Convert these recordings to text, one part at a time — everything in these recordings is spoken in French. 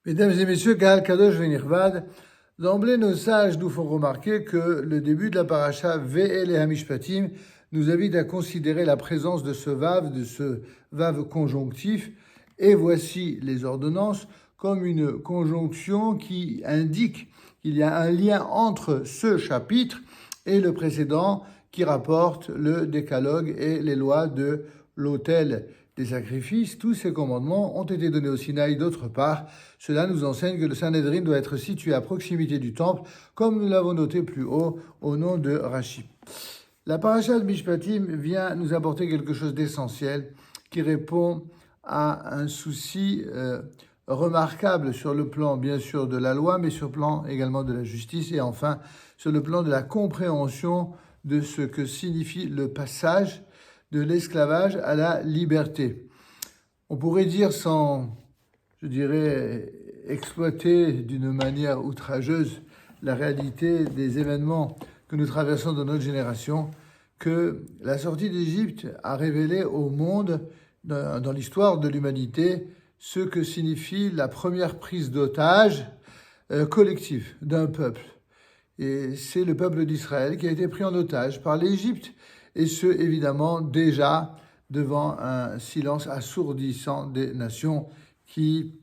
Mesdames et messieurs, Kahal Kadosh Venirvad, d'emblée nos sages nous font remarquer que le début de la paracha Ve'ele Hamishpatim nous invite à considérer la présence de ce vav conjonctif, et voici les ordonnances, comme une conjonction qui indique qu'il y a un lien entre ce chapitre et le précédent qui rapporte le décalogue et les lois de l'autel des sacrifices. Tous ces commandements ont été donnés au Sinaï. D'autre part, cela nous enseigne que le Sanhédrin doit être situé à proximité du temple, comme nous l'avons noté plus haut au nom de Rashi. La paracha de Mishpatim vient nous apporter quelque chose d'essentiel qui répond à un souci remarquable sur le plan, bien sûr, de la loi, mais sur le plan également de la justice, et enfin, sur le plan de la compréhension de ce que signifie le passage de l'esclavage à la liberté. On pourrait dire, sans, je dirais, exploiter d'une manière outrageuse la réalité des événements que nous traversons dans notre génération, que la sortie d'Égypte a révélé au monde, dans l'histoire de l'humanité, ce que signifie la première prise d'otage collective d'un peuple. Et c'est le peuple d'Israël qui a été pris en otage par l'Égypte, et ce, évidemment, déjà devant un silence assourdissant des nations qui,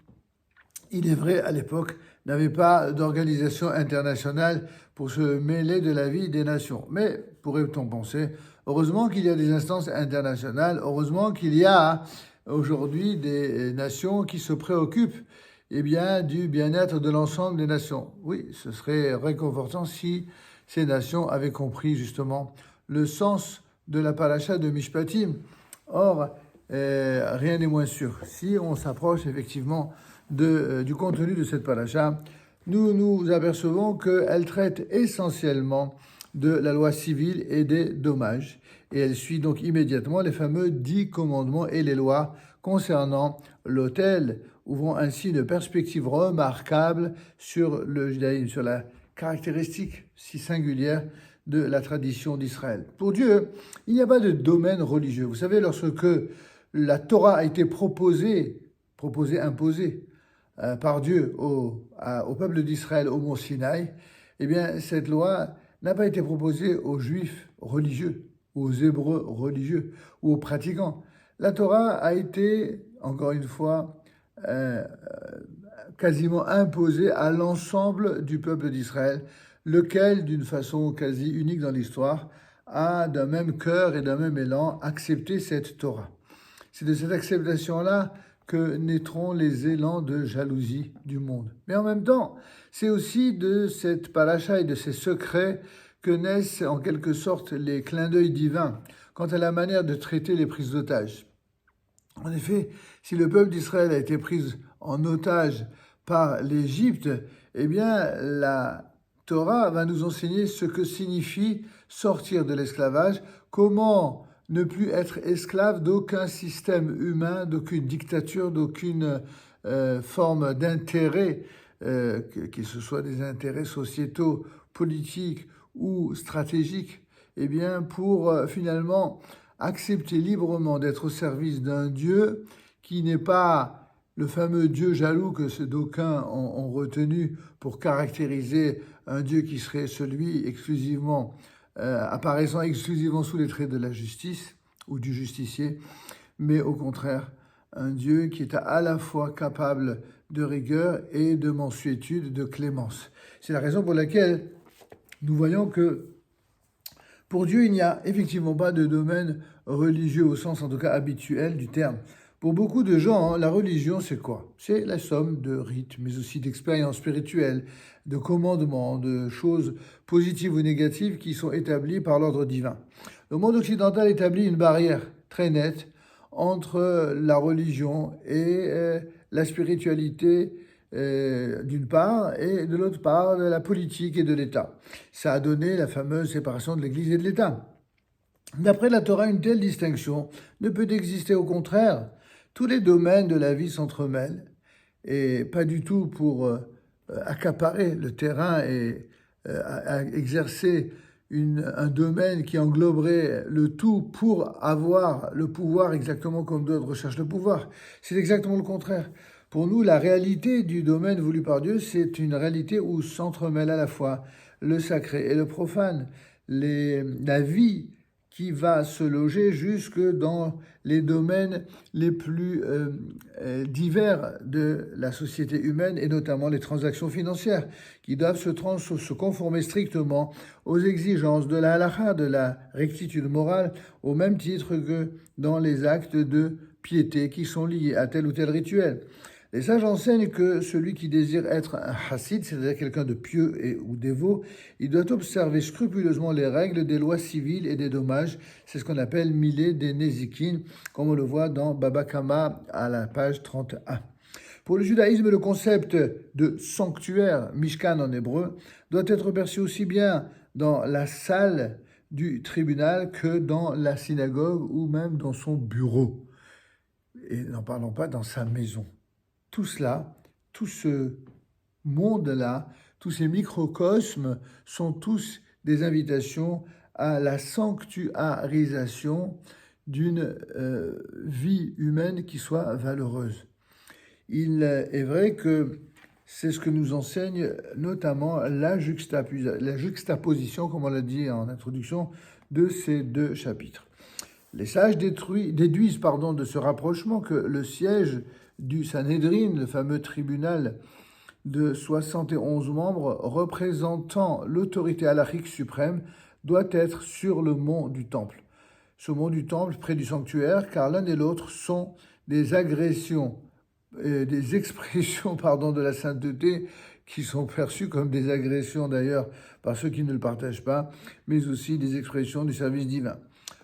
il est vrai, à l'époque, n'avaient pas d'organisation internationale pour se mêler de la vie des nations. Mais, pourrait-on penser, heureusement qu'il y a des instances internationales, heureusement qu'il y a aujourd'hui des nations qui se préoccupent du bien-être de l'ensemble des nations. Oui, ce serait réconfortant si ces nations avaient compris justement le sens de la paracha de Mishpatim. Or, rien n'est moins sûr. Si on s'approche effectivement du contenu de cette paracha, nous nous apercevons qu'elle traite essentiellement de la loi civile et des dommages. Et elle suit donc immédiatement les fameux 10 commandements et les lois concernant l'autel, ouvrant ainsi une perspective remarquable sur le judaïsme, sur la caractéristique si singulière de la tradition d'Israël. Pour Dieu, il n'y a pas de domaine religieux. Vous savez, lorsque la Torah a été imposée par Dieu au peuple d'Israël au mont Sinaï, eh bien, cette loi n'a pas été proposée aux Juifs religieux, aux Hébreux religieux ou aux pratiquants. La Torah a été, encore une fois, quasiment imposée à l'ensemble du peuple d'Israël, lequel, d'une façon quasi unique dans l'histoire, a d'un même cœur et d'un même élan accepté cette Torah. C'est de cette acceptation-là que naîtront les élans de jalousie du monde. Mais en même temps, c'est aussi de cette paracha et de ces secrets que naissent en quelque sorte les clins d'œil divins quant à la manière de traiter les prises d'otages. En effet, si le peuple d'Israël a été pris en otage par l'Égypte, eh bien, la Torah va nous enseigner ce que signifie sortir de l'esclavage, comment ne plus être esclave d'aucun système humain, d'aucune dictature, d'aucune forme d'intérêt, que ce soit des intérêts sociétaux, politiques ou stratégiques, eh bien, pour finalement accepter librement d'être au service d'un Dieu qui n'est pas le fameux Dieu jaloux que d'aucuns ont retenu pour caractériser un Dieu qui serait celui apparaissant exclusivement sous les traits de la justice ou du justicier, mais au contraire, un Dieu qui est à la fois capable de rigueur et de mansuétude, de clémence. C'est la raison pour laquelle nous voyons que pour Dieu, il n'y a effectivement pas de domaine religieux au sens en tout cas habituel du terme. Pour beaucoup de gens, la religion, c'est quoi? C'est la somme de rites, mais aussi d'expériences spirituelles, de commandements, de choses positives ou négatives qui sont établies par l'ordre divin. Le monde occidental établit une barrière très nette entre la religion et la spiritualité d'une part, et de l'autre part, de la politique et de l'État. Ça a donné la fameuse séparation de l'Église et de l'État. D'après la Torah, une telle distinction ne peut exister. Au contraire, tous les domaines de la vie s'entremêlent, et pas du tout pour accaparer le terrain et exercer un domaine qui engloberait le tout pour avoir le pouvoir exactement comme d'autres recherchent le pouvoir. C'est exactement le contraire. Pour nous, la réalité du domaine voulu par Dieu, c'est une réalité où s'entremêlent à la fois le sacré et le profane, la vie qui va se loger jusque dans les domaines les plus divers de la société humaine et notamment les transactions financières qui doivent se conformer strictement aux exigences de la halakha, de la rectitude morale, au même titre que dans les actes de piété qui sont liés à tel ou tel rituel. Les sages enseignent que celui qui désire être un chassid, c'est-à-dire quelqu'un de pieux ou dévot, il doit observer scrupuleusement les règles des lois civiles et des dommages. C'est ce qu'on appelle Milé des Nézikin, comme on le voit dans Baba Kama à la page 31. Pour le judaïsme, le concept de sanctuaire, Mishkan en hébreu, doit être perçu aussi bien dans la salle du tribunal que dans la synagogue ou même dans son bureau. Et n'en parlons pas dans sa maison. Tout cela, tout ce monde-là, tous ces microcosmes sont tous des invitations à la sanctuarisation d'une vie humaine qui soit valeureuse. Il est vrai que c'est ce que nous enseigne notamment la juxtaposition, comme on l'a dit en introduction, de ces deux chapitres. Les sages déduisent de ce rapprochement que le siège du Sanhédrin, le fameux tribunal de 71 membres représentant l'autorité halachique suprême, doit être sur le mont du Temple. Ce mont du Temple près du sanctuaire, car l'un et l'autre sont des expressions de la sainteté qui sont perçues comme des agressions d'ailleurs par ceux qui ne le partagent pas, mais aussi des expressions du service divin.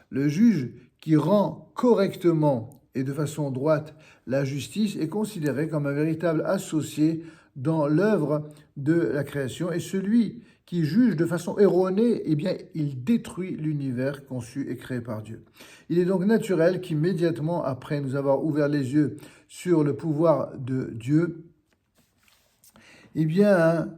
Le juge qui rend correctement et de façon droite la justice est considéré comme un véritable associé dans l'œuvre de la création, et celui qui juge de façon erronée, eh bien, il détruit l'univers conçu et créé par Dieu. Il est donc naturel qu'immédiatement après nous avoir ouvert les yeux sur le pouvoir de Dieu, eh bien,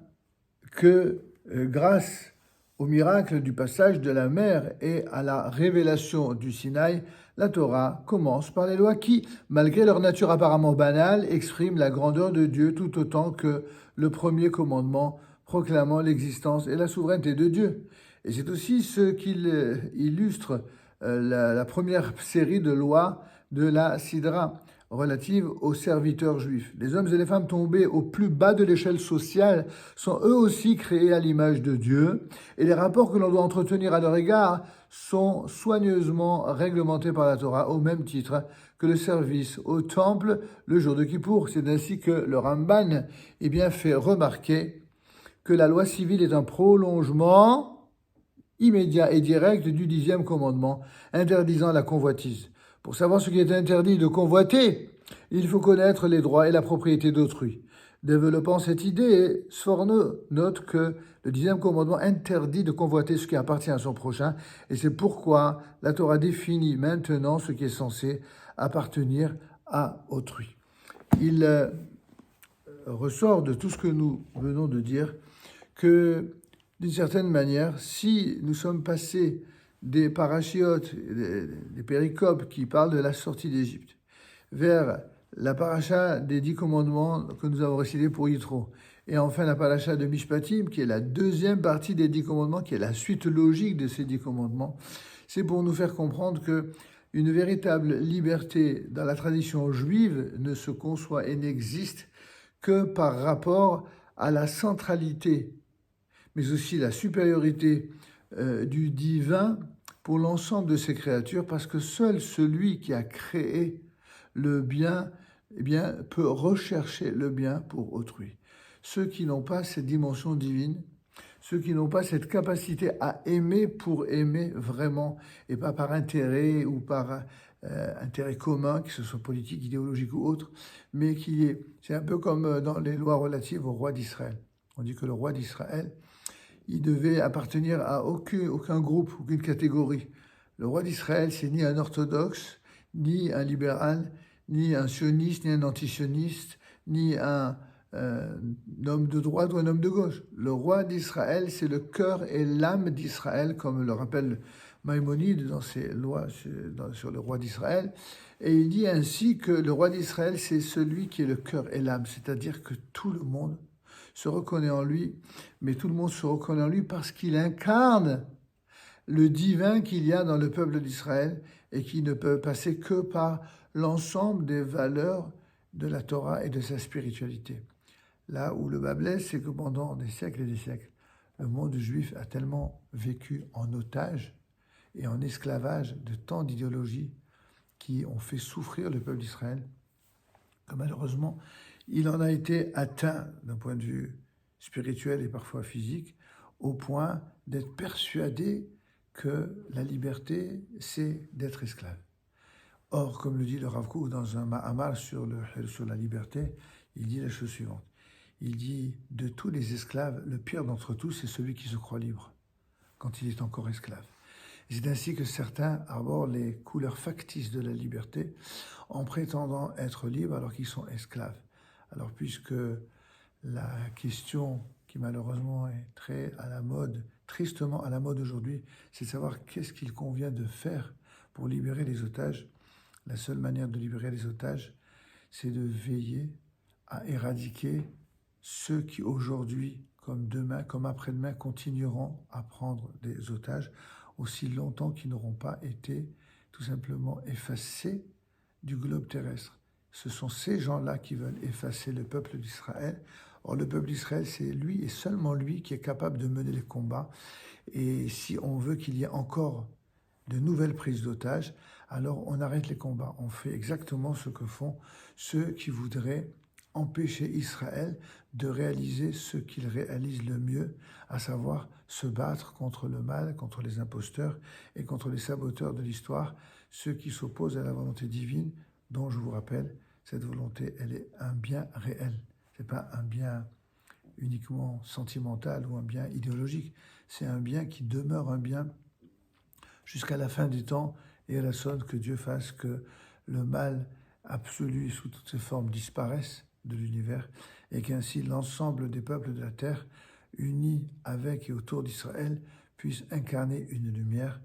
que grâce au miracle du passage de la mer et à la révélation du Sinaï, la Torah commence par les lois qui, malgré leur nature apparemment banale, expriment la grandeur de Dieu tout autant que le premier commandement proclamant l'existence et la souveraineté de Dieu. Et c'est aussi ce qui illustre la première série de lois de la Sidra, relative aux serviteurs juifs. Les hommes et les femmes tombés au plus bas de l'échelle sociale sont eux aussi créés à l'image de Dieu, et les rapports que l'on doit entretenir à leur égard sont soigneusement réglementés par la Torah, au même titre que le service au temple le jour de Kippour. C'est ainsi que le Ramban fait remarquer que la loi civile est un prolongement immédiat et direct du 10e commandement, interdisant la convoitise. Pour savoir ce qui est interdit de convoiter, il faut connaître les droits et la propriété d'autrui. Développant cette idée, Sforno note que le 10e commandement interdit de convoiter ce qui appartient à son prochain, et c'est pourquoi la Torah définit maintenant ce qui est censé appartenir à autrui. Il ressort de tout ce que nous venons de dire que, d'une certaine manière, si nous sommes passés des parachiotes, des péricopes qui parlent de la sortie d'Égypte, vers la paracha des 10 commandements que nous avons récités pour Yitro, et enfin la paracha de Mishpatim, qui est la deuxième partie des 10 commandements, qui est la suite logique de ces 10 commandements, c'est pour nous faire comprendre que une véritable liberté dans la tradition juive ne se conçoit et n'existe que par rapport à la centralité, mais aussi la supériorité du divin pour l'ensemble de ces créatures, parce que seul celui qui a créé le bien, peut rechercher le bien pour autrui. Ceux qui n'ont pas cette dimension divine, ceux qui n'ont pas cette capacité à aimer pour aimer vraiment, et pas par intérêt ou par intérêt commun, que ce soit politique, idéologique ou autre, mais c'est un peu comme dans les lois relatives au roi d'Israël. On dit que le roi d'Israël, il devait appartenir à aucun groupe, aucune catégorie. Le roi d'Israël, c'est ni un orthodoxe, ni un libéral, ni un sioniste, ni un antisioniste, ni un homme de droite ou un homme de gauche. Le roi d'Israël, c'est le cœur et l'âme d'Israël, comme le rappelle Maïmonide dans ses lois sur le roi d'Israël. Et il dit ainsi que le roi d'Israël, c'est celui qui est le cœur et l'âme, c'est-à-dire que tout le monde se reconnaît en lui, mais tout le monde se reconnaît en lui parce qu'il incarne le divin qu'il y a dans le peuple d'Israël et qui ne peut passer que par l'ensemble des valeurs de la Torah et de sa spiritualité. Là où le bas blesse, c'est que pendant des siècles et des siècles, le monde juif a tellement vécu en otage et en esclavage de tant d'idéologies qui ont fait souffrir le peuple d'Israël, que malheureusement, il en a été atteint d'un point de vue spirituel et parfois physique, au point d'être persuadé que la liberté, c'est d'être esclave. Or, comme le dit le Rav Kook dans un Ma'amar sur la liberté, il dit la chose suivante. Il dit, de tous les esclaves, le pire d'entre tous, c'est celui qui se croit libre, quand il est encore esclave. C'est ainsi que certains arborent les couleurs factices de la liberté en prétendant être libres alors qu'ils sont esclaves. Alors puisque la question qui malheureusement est très à la mode, tristement à la mode aujourd'hui, c'est de savoir qu'est-ce qu'il convient de faire pour libérer les otages. La seule manière de libérer les otages, c'est de veiller à éradiquer ceux qui aujourd'hui, comme demain, comme après-demain, continueront à prendre des otages aussi longtemps qu'ils n'auront pas été tout simplement effacés du globe terrestre. Ce sont ces gens-là qui veulent effacer le peuple d'Israël. Or, le peuple d'Israël, c'est lui et seulement lui qui est capable de mener les combats. Et si on veut qu'il y ait encore de nouvelles prises d'otages, alors on arrête les combats. On fait exactement ce que font ceux qui voudraient empêcher Israël de réaliser ce qu'il réalise le mieux, à savoir se battre contre le mal, contre les imposteurs et contre les saboteurs de l'histoire, ceux qui s'opposent à la volonté divine, dont je vous rappelle, cette volonté, elle est un bien réel. C'est pas un bien uniquement sentimental ou un bien idéologique. C'est un bien qui demeure un bien jusqu'à la fin du temps, et à la sonne que Dieu fasse que le mal absolu sous toutes ses formes disparaisse de l'univers, et qu'ainsi l'ensemble des peuples de la terre, unis avec et autour d'Israël, puissent incarner une lumière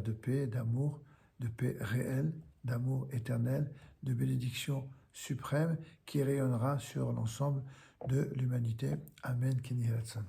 de paix, d'amour, de paix réelle, d'amour éternel, de bénédiction suprême, qui rayonnera sur l'ensemble de l'humanité. Amen. Keni Ratson.